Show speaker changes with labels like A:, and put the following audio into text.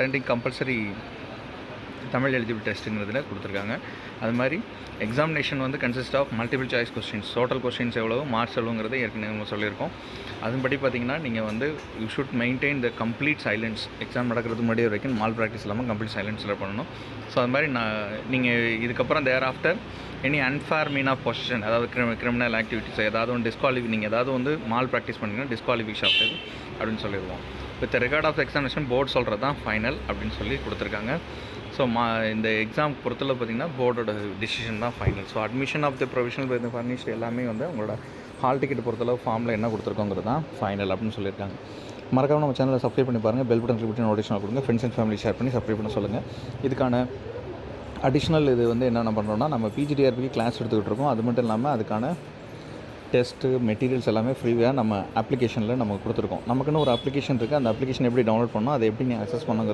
A: Attending compulsory Tamil eligible டெஸ்ட்டுங்கிறதுல கொடுத்துருக்காங்க. அது மாதிரி எக்ஸாமினேஷன் வந்து consist of multiple choice questions, total questions எவ்வளோ, மார்க்ஸ் எவ்வளோங்கிறது ஏற்கனவே நம்ம சொல்லியிருக்கோம். அதன்படி பார்த்திங்கன்னா நீங்கள் வந்து you should maintain the complete silence. Exam நடக்கிறதுக்கு முன்னாடி வரைக்கும் மால் ப்ராக்டிஸ் இல்லாமல் கம்ப்ளீட் சைலன்ஸில் பண்ணணும். ஸோ அது மாதிரி நீங்கள் இதுக்கப்புறம் thereafter any unfair mean of position, அதாவது கிரிமினல் ஆக்டிவிட்டிஸ் ஏதாவது ஒன்று நீங்கள் ஏதாவது வந்து மால் ப்ராக்டிஸ் பண்ணிங்கன்னா டிஸ்குவாலிஃபிகேஷன் ஆஃப் அப்படின்னு சொல்லிடுவோம். With record of examination board சொல்கிறது தான் ஃபைனல் அப்படின்னு சொல்லி கொடுத்துருக்காங்க. ஸோ இந்த எக்ஸாம் பொறுத்தளவு பார்த்திங்கன்னா போர்டோட டிசிஷன் தான் final. So admission of the provisional furnished எல்லாமே வந்து உங்களோட ஹால் டிக்கெட் பொறுத்தளவு ஃபார்மில் என்ன கொடுத்துருக்கோங்கிறது தான் ஃபைனல் அப்படின்னு சொல்லியிருக்காங்க. மறக்காம நம்ம சேனலை சப்ஸ்கிரைப் பண்ணி பாருங்கள், பெல் பட்டன் கிளிக் பண்ணி நோட்டிஃபிகேஷன் கொடுங்க, ஃப்ரெண்ட்ஸ் அண்ட் ஃபேமிலி ஷேர் பண்ணி சப்ஸ்கிரைப் பண்ண சொல்லுங்கள். இதுக்கான அடிஷ்னல் இது வந்து என்னென்ன பண்ணுறோன்னா, நம்ம பிஜிடிஆர்பிக்கு கிளாஸ் எடுத்துக்கிட்டு இருக்கோம். அது மட்டும் இல்லாமல் அதுக்கான டெஸ்ட்டு மெட்டீரியல்ஸ் எல்லாமே ஃப்ரீயாக நம்ம அப்ளிகேஷனில் நம்ம கொடுத்துருக்கோம். நமக்குன்னு ஒரு அப்ளிகேஷன் இருக்குது. அந்த அப்ளிகேஷன் எப்படி டவுன்லோட் பண்ணணும், அதை எப்படி நீங்கள் அக்சஸ் பண்ணுங்க